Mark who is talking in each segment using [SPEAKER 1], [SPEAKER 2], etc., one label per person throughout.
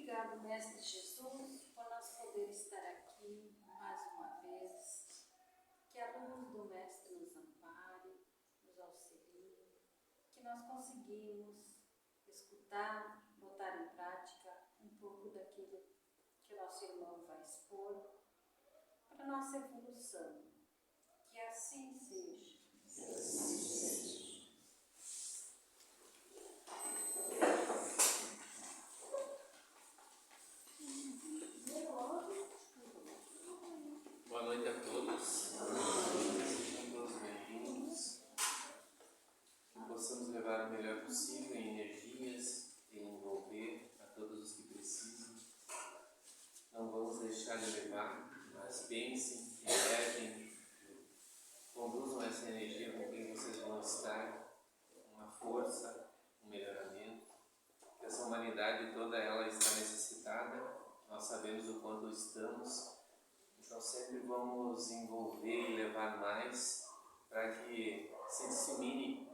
[SPEAKER 1] obrigado, Mestre Jesus, por nós poder estar aqui mais uma vez. Que a luz do Mestre nos ampare, nos auxilie, que nós conseguimos escutar, botar em prática um pouco daquilo que o nosso irmão vai expor para a nossa evolução. Que assim seja.
[SPEAKER 2] Boa noite a todos. Sejam todos bem-vindos. Que possamos levar o melhor possível em energias e envolver a todos os que precisam. Não vamos deixar de levar, mas pensem, elevem, conduzam essa energia com quem vocês vão estar, uma força, um melhoramento. Que essa humanidade toda ela está necessitada, nós sabemos o quanto estamos. Então sempre vamos envolver e levar mais para que se dissemine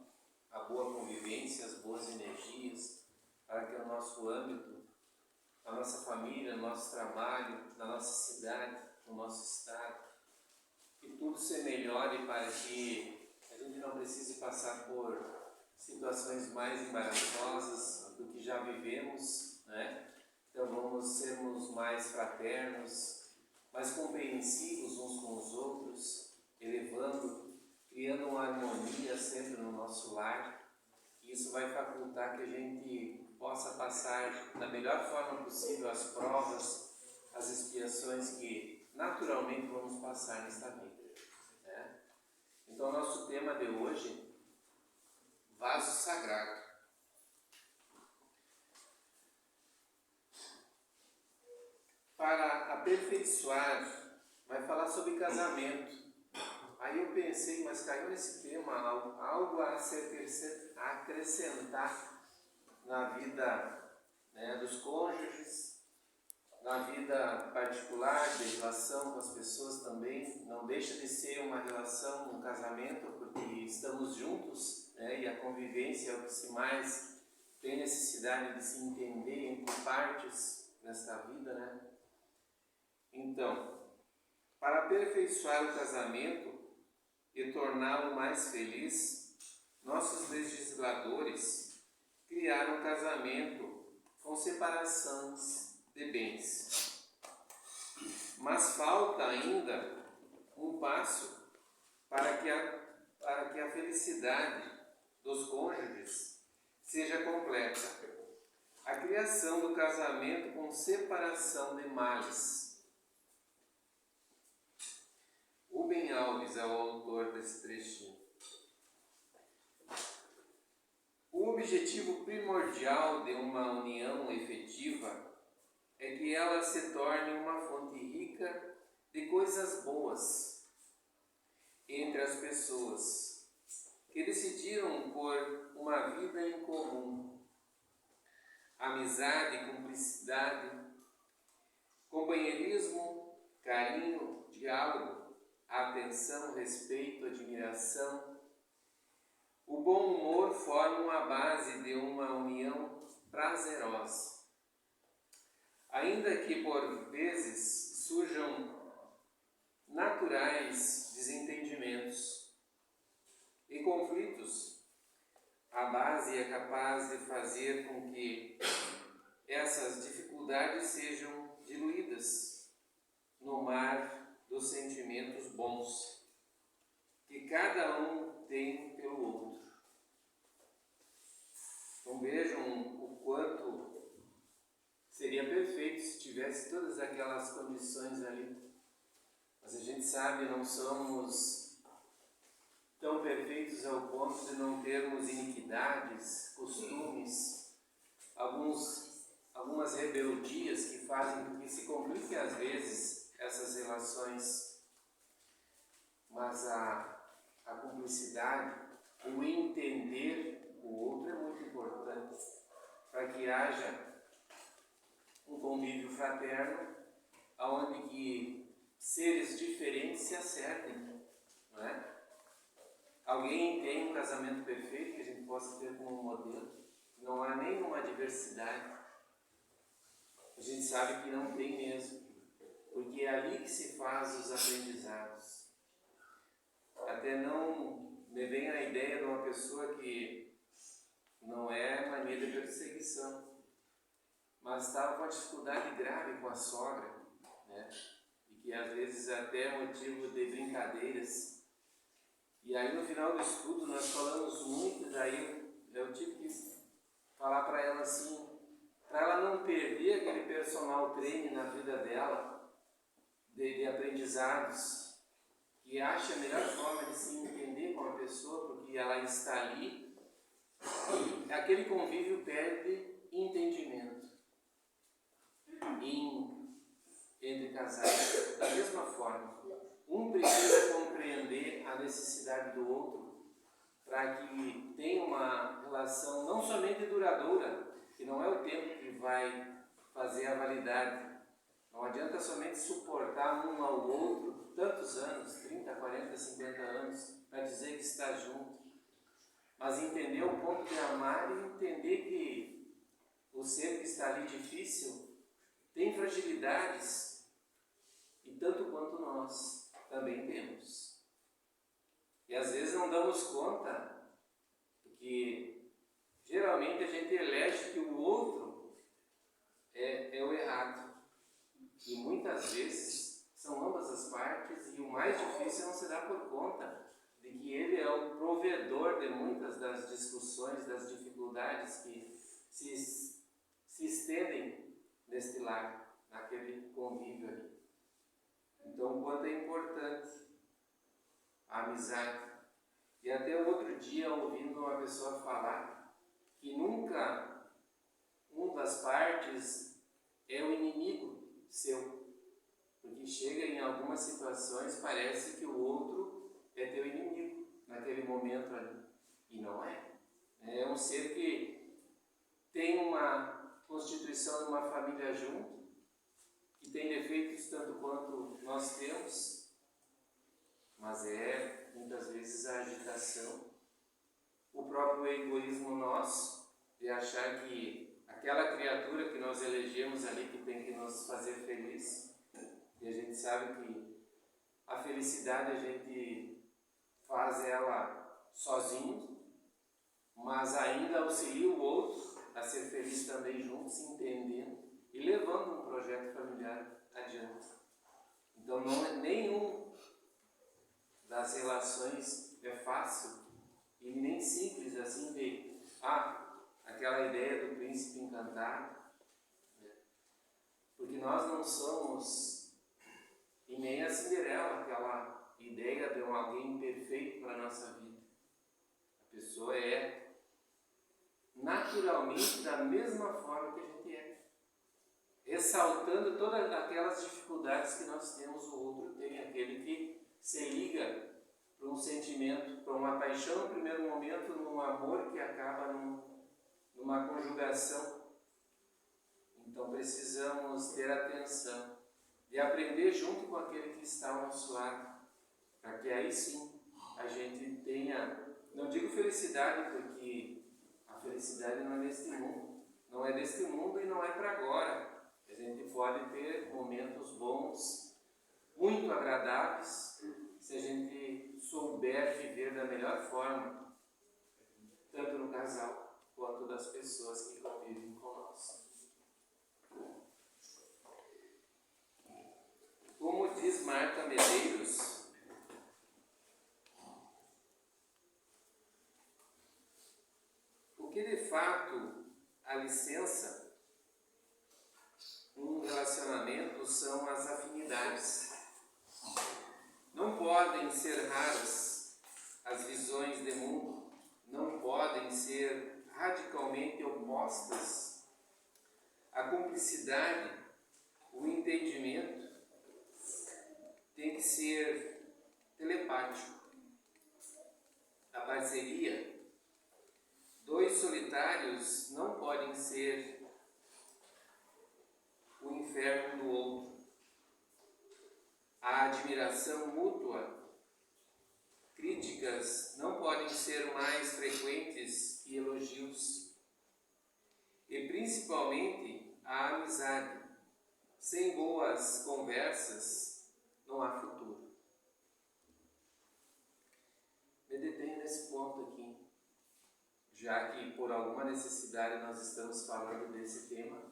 [SPEAKER 2] a boa convivência, as boas energias, para que o nosso âmbito, a nossa família, o nosso trabalho, na nossa cidade, no nosso estado, que tudo se melhore para que a gente não precise passar por situações mais embaraçosas do que já vivemos, né? Então vamos sermos mais fraternos, mais compreensivos uns com os outros, elevando, criando uma harmonia sempre no nosso lar. E isso vai facultar que a gente possa passar da melhor forma possível as provas, as expiações que naturalmente vamos passar nesta vida, né? Então, nosso tema de hoje, vaso sagrado. Para aperfeiçoar, vai falar sobre casamento. Aí eu pensei, mas caiu nesse tema algo a se acrescentar na vida, né, dos cônjuges, na vida particular, de relação com as pessoas também. Não deixa de ser uma relação, um casamento, porque estamos juntos, né, e a convivência é o que se mais tem necessidade de se entender entre partes nesta vida, né? Então, para aperfeiçoar o casamento e torná-lo mais feliz, nossos legisladores criaram o casamento com separações de bens. Mas falta ainda um passo para que a felicidade dos cônjuges seja completa. A criação do casamento com separação de males. Rubem Alves é o autor desse trechinho. O objetivo primordial de uma união efetiva é que ela se torne uma fonte rica de coisas boas entre as pessoas que decidiram por uma vida em comum. Amizade, cumplicidade, companheirismo, carinho, diálogo, atenção, respeito, admiração. O bom humor formam a base de uma união prazerosa. Ainda que por vezes surjam naturais desentendimentos e conflitos, a base é capaz de fazer com que essas dificuldades sejam diluídas no mar dos sentimentos bons que cada um tem pelo outro. Então vejam o quanto seria perfeito se tivesse todas aquelas condições ali. Mas a gente sabe, não somos tão perfeitos ao ponto de não termos iniquidades, costumes, algumas rebeldias que fazem com que se compliquem às vezes essas relações. Mas a cumplicidade, o entender o outro é muito importante para que haja um convívio fraterno, onde que seres diferentes se acertem, não é? Alguém tem um casamento perfeito que a gente possa ter como modelo? Não há nenhuma diversidade. A gente sabe que não tem mesmo, porque é ali que se faz os aprendizados. Até não me vem a ideia de uma pessoa que não é mania de perseguição, mas estava com uma dificuldade grave com a sogra, né? E que às vezes até é motivo de brincadeiras. E aí no final do estudo nós falamos muito, daí eu tive que falar para ela assim, para ela não perder aquele personal training na vida dela, de aprendizados, que acha a melhor forma de se entender com a pessoa, porque ela está ali, e aquele convívio perde entendimento entre casais. Da mesma forma, um precisa compreender a necessidade do outro para que tenha uma relação não somente duradoura, que não é o tempo que vai fazer a validade. Não adianta somente suportar um ao outro tantos anos, 30, 40, 50 anos, para dizer que está junto. Mas entender o ponto de amar e entender que o ser que está ali difícil tem fragilidades, e tanto quanto nós também temos. E às vezes não damos conta, porque geralmente a gente elege que o outro é o errado. E muitas vezes são ambas as partes, e o mais difícil é não se dar por conta de que ele é o provedor de muitas das discussões, das dificuldades que se estendem neste lar, naquele convívio ali. Então, o quanto é importante a amizade. E até o outro dia, ouvindo uma pessoa falar que nunca uma das partes é o inimigo seu. Porque chega em algumas situações, parece que o outro é teu inimigo naquele momento ali. E não é. É um ser que tem uma constituição de uma família junto, que tem defeitos tanto quanto nós temos, mas é muitas vezes a agitação, o próprio egoísmo nosso, de achar que aquela criatura que nós elegemos ali, que tem que nos fazer feliz, e a gente sabe que a felicidade a gente faz ela sozinho, mas ainda auxilia o outro a ser feliz também junto, se entendendo e levando um projeto familiar adiante. Então não é nenhum das relações é fácil e nem simples assim de aquela ideia do príncipe encantado, né? Porque nós não somos, e nem a Cinderela, aquela ideia de alguém perfeito para a nossa vida. A pessoa é naturalmente da mesma forma que a gente é, ressaltando todas aquelas dificuldades que nós temos, o outro tem, aquele que se liga para um sentimento, para uma paixão no primeiro momento, num amor que acaba numa conjugação. Então precisamos ter atenção e aprender junto com aquele que está ao nosso lado, para que aí sim a gente tenha, não digo felicidade, porque a felicidade não é deste mundo, não é deste mundo e não é para agora. A gente pode ter momentos bons, muito agradáveis, se a gente souber viver da melhor forma, tanto no casal quanto das pessoas que convivem conosco. Como diz Marta Medeiros, o que de fato alicerça um relacionamento são as afinidades. Não podem ser raras as visões de mundo, não podem ser radicalmente opostas. A cumplicidade, o entendimento tem que ser telepático. A parceria, dois solitários não podem ser o inferno do outro. A admiração mútua, críticas não podem ser mais frequentes que elogios. E principalmente a amizade Sem boas conversas, não há futuro. Me detenho nesse ponto aqui, já que por alguma necessidade nós estamos falando desse tema,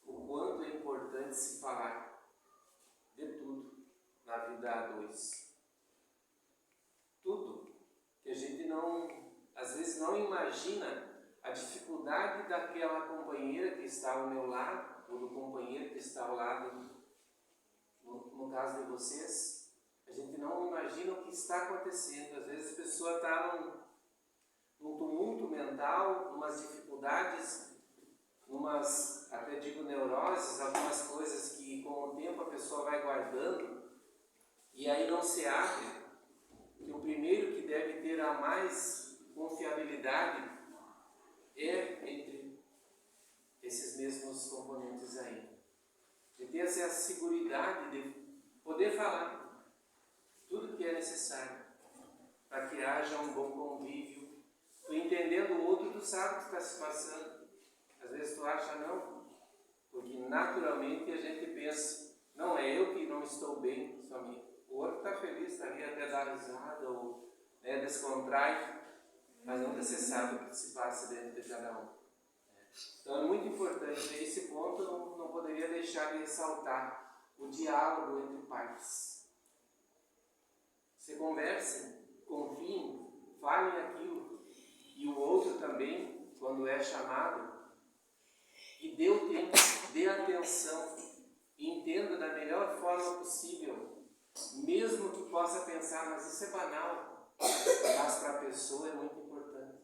[SPEAKER 2] o quanto é importante se falar de tudo na vida a dois. Tudo que a gente às vezes não imagina a dificuldade daquela companheira que está ao meu lado, ou do companheiro que está ao lado, no caso de vocês, a gente não imagina o que está acontecendo. Às vezes a pessoa está num tumulto mental, numas dificuldades, até digo neuroses, algumas coisas que com o tempo a pessoa vai guardando, e aí não se abre, que o primeiro que deve ter a mais confiabilidade é entre esses mesmos componentes aí. De ter essa seguridade de poder falar tudo que é necessário para que haja um bom convívio. Tu entendendo o outro, tu sabe o que está se passando. Às vezes tu acha não, porque naturalmente a gente pensa, não é eu que não estou bem somente. O outro está feliz, está ali até dar risada ou descontrai, mas nunca se sabe o que se passa dentro de cada um. Então é muito importante, nesse ponto eu não poderia deixar de ressaltar o diálogo entre partes. Se conversem, confiem, falem aquilo, e o outro também, quando é chamado, e dê o tempo, dê atenção, e entenda da melhor forma possível, mesmo que possa pensar, mas isso é banal, mas para a pessoa é muito importante.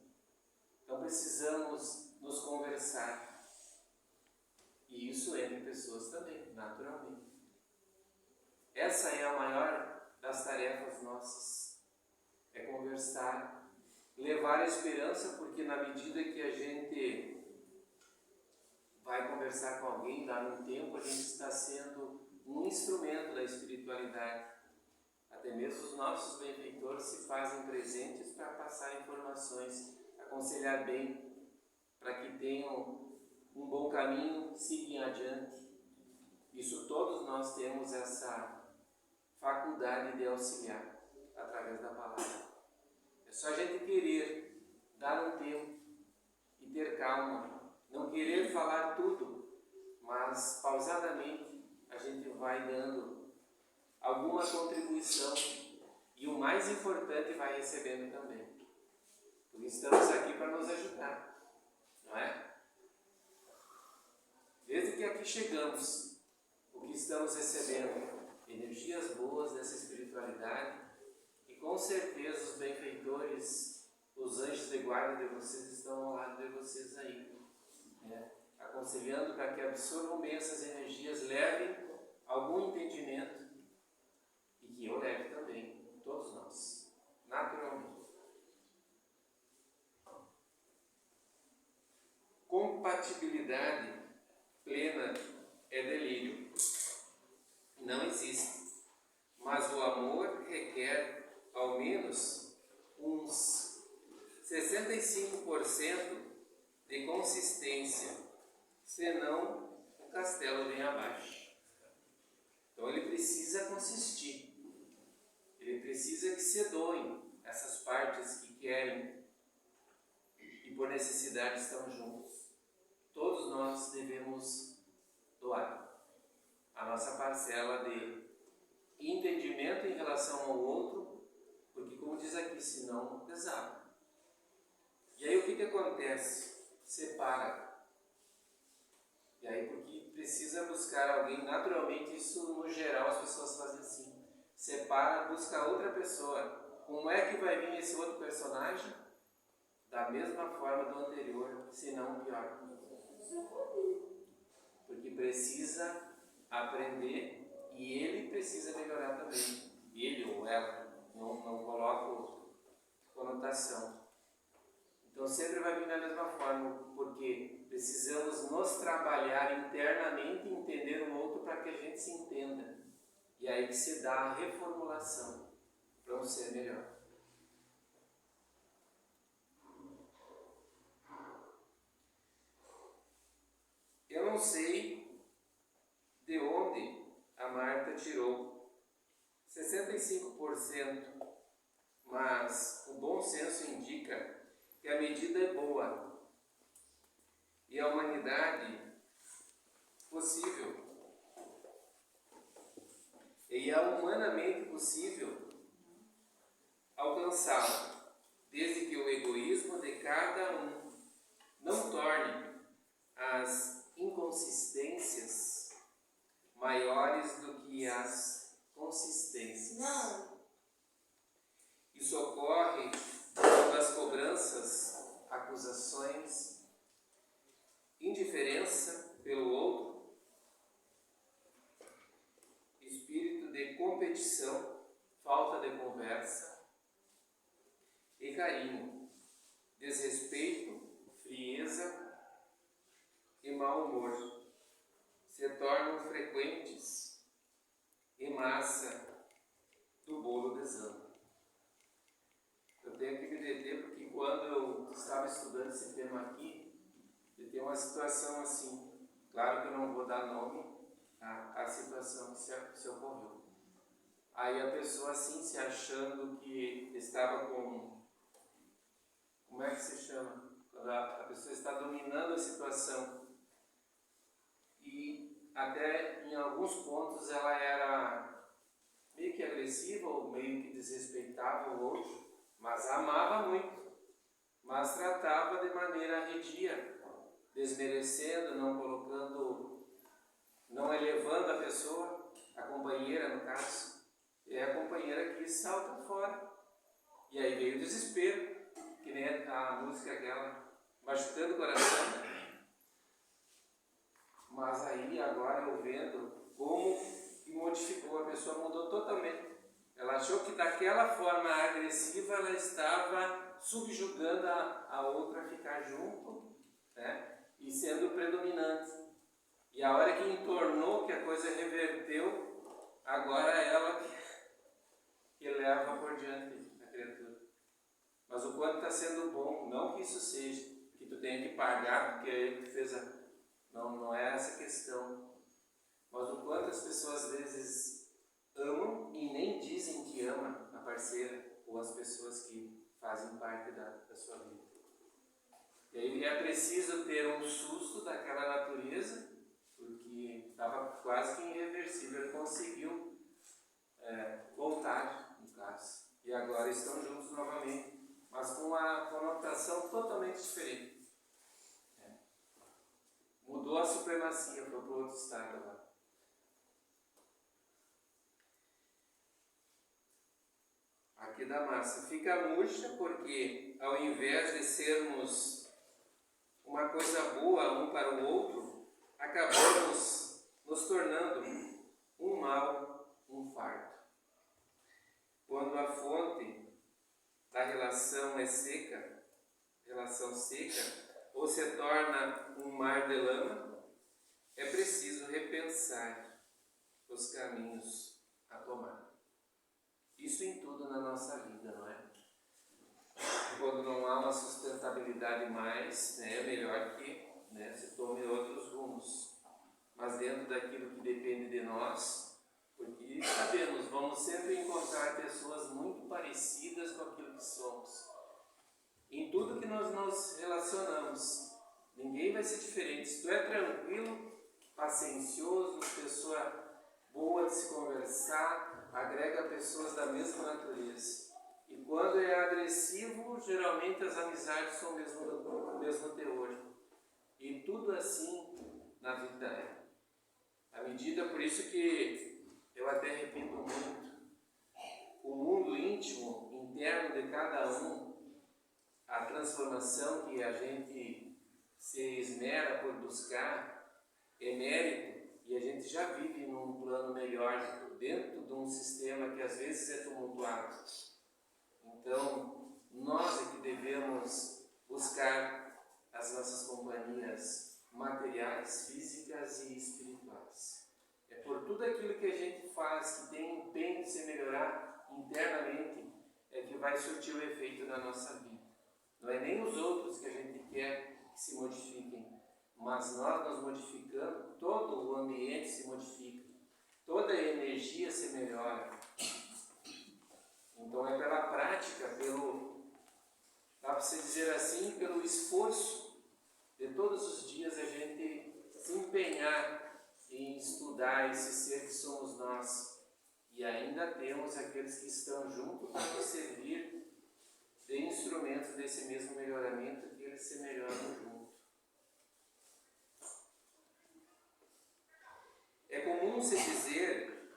[SPEAKER 2] Então precisamos nos conversar. E isso entre pessoas também, naturalmente. Essa é a maior das tarefas nossas. É conversar, levar a esperança, porque na medida que a gente vai conversar com alguém, dar um tempo, a gente está sendo um instrumento da espiritualidade. Até mesmo os nossos benfeitores se fazem presentes para passar informações, aconselhar bem, para que tenham um bom caminho, sigam adiante. Isso todos nós temos essa faculdade de auxiliar através da palavra. É só a gente querer dar um tempo e ter calma, não querer falar tudo, mas pausadamente a gente vai dando alguma contribuição e o mais importante vai recebendo também. Porque estamos aqui para nos ajudar, não é? Desde que aqui chegamos, o que estamos recebendo? Energias boas dessa espiritualidade, e com certeza os benfeitores, os anjos de guarda de vocês estão ao lado de vocês aí, né? Aconselhando para que absorvam bem essas energias, levem algum entendimento, e que eu leve também, todos nós, naturalmente. Compatibilidade plena é delírio. Não existe. Mas o amor requer ao menos uns 65% de consistência, senão o castelo vem abaixo. Então ele precisa consistir. Ele precisa que se doem essas partes que querem e por necessidade estão juntos. Todos nós devemos doar a nossa parcela de entendimento em relação ao outro, porque como diz aqui, senão desaba. E aí o que acontece? Separa. E aí porque precisa buscar alguém, naturalmente isso no geral as pessoas fazem assim, separa, busca outra pessoa. Como é que vai vir esse outro personagem? Da mesma forma do anterior, se não pior. Porque precisa aprender e ele precisa melhorar também. Ele ou ela, não coloco conotação. Então sempre vai vir da mesma forma, porque precisamos nos trabalhar internamente e entender o outro para que a gente se entenda. E aí que se dá a reformulação para um ser melhor. Eu não sei de tirou 65%, mas o bom senso indica que a medida é boa e a humanidade possível. E é humanamente possível alcançá-lo, desde que o egoísmo de cada um não torne as inconsistências maiores do que as consistências. Isso ocorre quando as cobranças, acusações, indiferença pelo outro, espírito de competição, falta de conversa e carinho, desrespeito, frieza e mau humor se tornam frequentes e massa do bolo desanda. Eu tenho que me deter porque quando eu estava estudando esse tema aqui, eu tenho uma situação assim, claro que eu não vou dar nome à situação que se ocorreu. Aí a pessoa assim se achando que estava com, como é que se chama? Quando a pessoa está dominando a situação e até em alguns pontos ela era meio que agressiva ou meio que desrespeitava o outro, mas amava muito, mas tratava de maneira arredia, desmerecendo, não colocando, não elevando a pessoa, a companheira no caso, e a companheira que salta fora. E aí veio o desespero, que nem a música aquela, machucando o coração. Mas aí agora eu vendo como que modificou, a pessoa mudou totalmente. Ela achou que daquela forma agressiva ela estava subjugando a outra a ficar junto, né? E sendo predominante. E a hora que entornou, que a coisa reverteu, agora ela que leva por diante a criatura. Mas o quanto está sendo bom, não que isso seja, que tu tenha que pagar, porque ele fez a... Não é essa questão. Mas o quanto as pessoas às vezes amam e nem dizem que ama a parceira ou as pessoas que fazem parte da sua vida. E aí é preciso ter um susto daquela natureza, porque estava quase que irreversível. Ele conseguiu voltar, no caso. E agora estão juntos novamente, mas com uma conotação totalmente diferente. Mudou a supremacia, foi para o outro estado agora. Aqui da Márcia. Fica murcha porque, ao invés de sermos uma coisa boa um para o outro, acabamos nos tornando um mal, um fardo. Quando a fonte da relação é seca, ou se torna um mar de lama, é preciso repensar os caminhos a tomar. Isso em tudo na nossa vida, não é? Quando não há uma sustentabilidade mais, é melhor que se tome outros rumos. Mas dentro daquilo que depende de nós, porque sabemos, vamos sempre encontrar pessoas muito parecidas com aquilo que somos. Em tudo que nós nos relacionamos, ninguém vai ser diferente. Se tu é tranquilo, paciencioso, pessoa boa de se conversar, agrega pessoas da mesma natureza. E quando é agressivo, geralmente as amizades são do mesmo teor. E tudo assim na vida é. À medida, por isso que eu até repito muito, o mundo íntimo, interno de cada um, a transformação que a gente se esmera por buscar é mérito, e a gente já vive num plano melhor dentro de um sistema que às vezes é tumultuado. Então, nós é que devemos buscar as nossas companhias materiais, físicas e espirituais. É por tudo aquilo que a gente faz, que tem empenho de se melhorar internamente, é que vai surtir o efeito na nossa vida. Não é nem os outros que a gente quer que se modifiquem, mas nós nos modificando, todo o ambiente se modifica. toda a energia se melhora. Então é pela prática, dá para se dizer assim, pelo esforço de todos os dias a gente se empenhar em estudar esse ser que somos nós. E ainda temos aqueles que estão junto para nos servir de instrumentos desse mesmo melhoramento, que eles se melhoram junto. É comum se dizer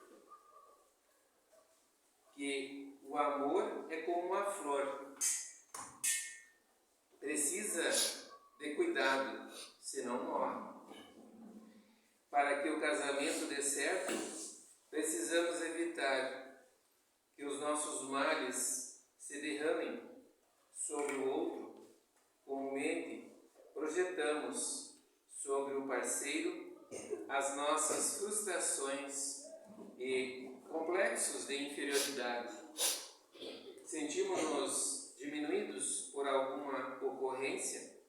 [SPEAKER 2] que o amor é como uma flor. Precisa de cuidado, senão morre. Para que o casamento dê certo, precisamos evitar que os nossos males se derramem sobre o outro. Comumente, projetamos sobre o parceiro as nossas frustrações e complexos de inferioridade. Sentimos-nos diminuídos por alguma ocorrência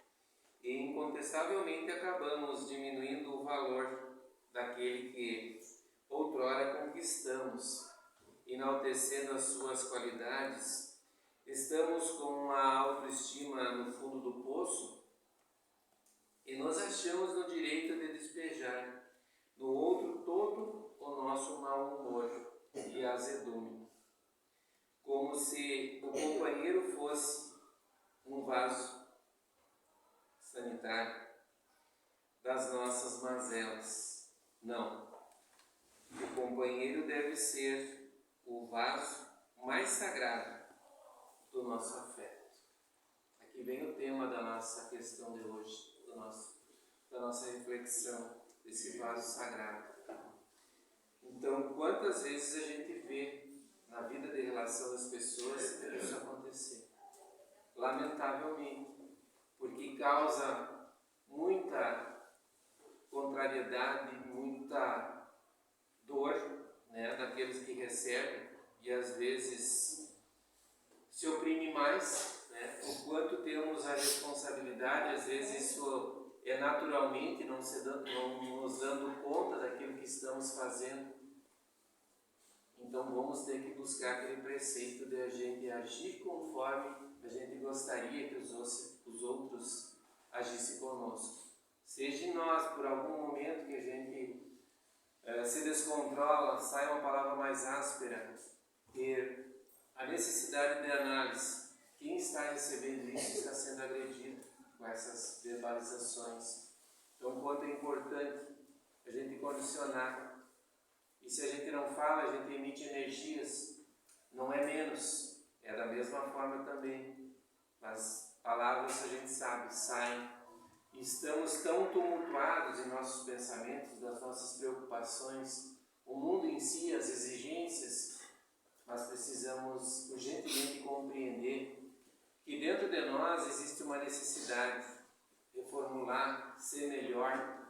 [SPEAKER 2] e incontestavelmente acabamos diminuindo o valor daquele que outrora conquistamos, enaltecendo as suas qualidades. Estamos com uma autoestima no fundo do poço e nos achamos no direito de despejar no outro todo o nosso mau humor e azedume, como se o companheiro fosse um vaso sanitário das nossas mazelas. Não. O companheiro deve ser o vaso mais sagrado do nosso afeto. Aqui vem o tema da nossa questão de hoje, da nossa reflexão, desse vaso sagrado. Então, quantas vezes a gente vê na vida de relação das pessoas isso acontecer? Lamentavelmente, porque causa muita contrariedade, muita dor, né, daqueles que recebem, e às vezes se oprime mais, né, o quanto temos a responsabilidade, às vezes isso é naturalmente não nos dando conta daquilo que estamos fazendo. Então vamos ter que buscar aquele preceito de a gente agir conforme a gente gostaria que os outros agissem conosco. Seja em nós, por algum momento que a gente se descontrola, sai uma palavra mais áspera, ter a necessidade de análise. Quem está recebendo isso está sendo agredido com essas verbalizações. Então, quanto é importante a gente condicionar. E se a gente não fala, a gente emite energias, não é menos, é da mesma forma também. As palavras, a gente sabe, saem. E estamos tão tumultuados em nossos pensamentos, das nossas preocupações, o mundo em si, as exigências, mas precisamos urgentemente compreender que dentro de nós existe uma necessidade de reformular, ser melhor.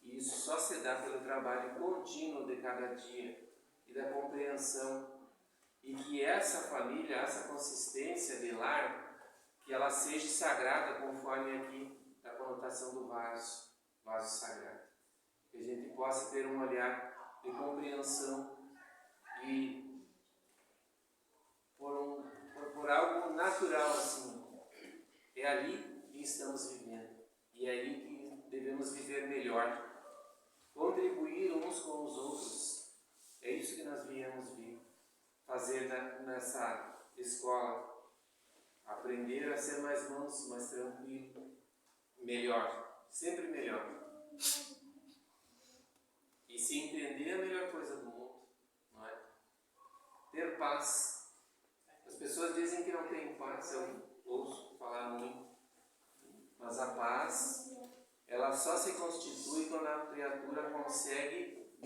[SPEAKER 2] E isso só se dá pelo trabalho contínuo de cada dia e da compreensão. E que essa família, essa consistência de lar, que ela seja sagrada conforme aqui a conotação do vaso sagrado. Que a gente possa ter um olhar de compreensão e por algo natural assim. É ali que estamos vivendo e é ali que devemos viver melhor. Contribuir uns com os outros. É isso que nós viemos fazer nessa escola. Aprender a ser mais manso, mais tranquilo, melhor, sempre melhor. E se entender a melhor coisa do mundo, não é? Ter paz. As pessoas dizem que não tem paz, eu ouço falar muito, mas a paz, ela só se constitui quando a criatura consegue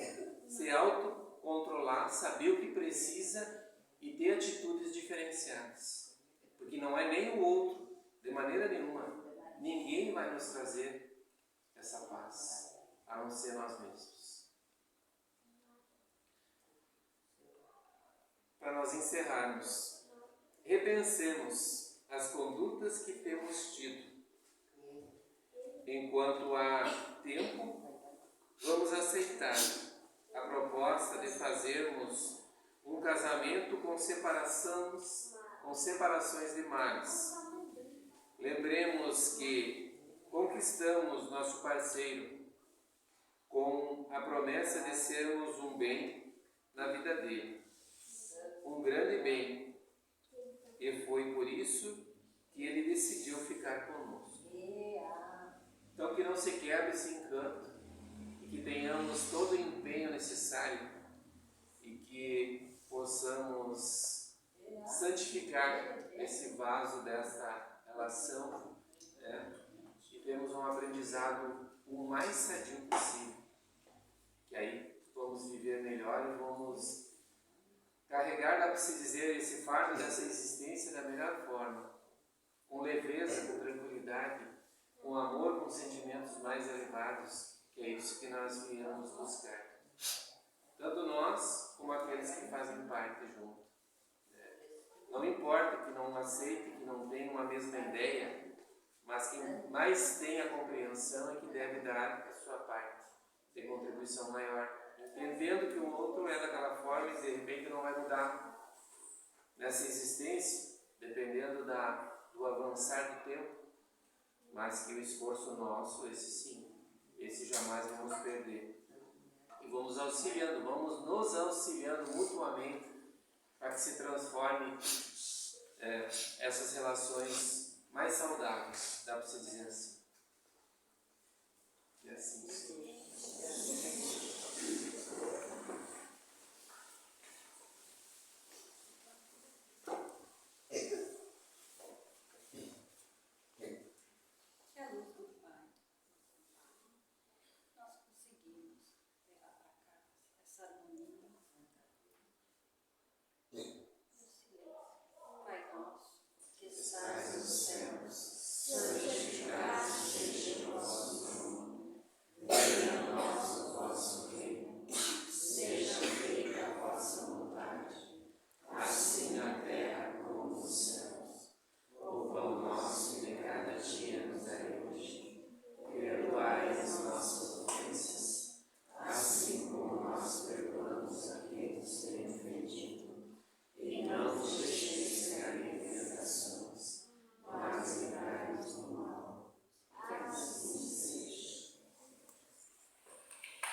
[SPEAKER 2] se autocontrolar, saber o que precisa e ter atitudes diferenciadas. Porque não é nem o outro, de maneira nenhuma. Ninguém vai nos trazer essa paz, a não ser nós mesmos. Para nós encerrarmos, repensemos as condutas que temos tido. Enquanto há tempo, vamos aceitar a proposta de fazermos um casamento com separações de males. Lembremos que conquistamos nosso parceiro com a promessa de sermos um bem na vida dele, um grande bem, e foi por isso que ele decidiu ficar conosco. Então, que não se quebre esse encanto e que tenhamos todo o empenho necessário e que possamos santificar esse vaso dessa relação, e termos um aprendizado o mais sadio possível, que aí vamos viver melhor e vamos carregar, dá para se dizer, esse fardo dessa existência da melhor forma, com leveza, com tranquilidade, com amor, com sentimentos mais elevados, que é isso que nós viemos buscar. Tanto nós, como aqueles que fazem parte junto. Não importa que não aceite, que não tenha uma mesma ideia, mas quem mais tem a compreensão é que deve dar a sua parte, ter contribuição maior, entendendo que o outro é daquela forma e de repente não vai mudar nessa existência, dependendo do avançar do tempo, mas que o esforço nosso, esse sim, esse jamais vamos perder. E vamos auxiliando, vamos nos auxiliando mutuamente para que se transforme essas relações mais saudáveis, dá para se dizer assim. E assim seja.
[SPEAKER 1] Que a luz do Pai, nós conseguimos levar para casa essa harmonia,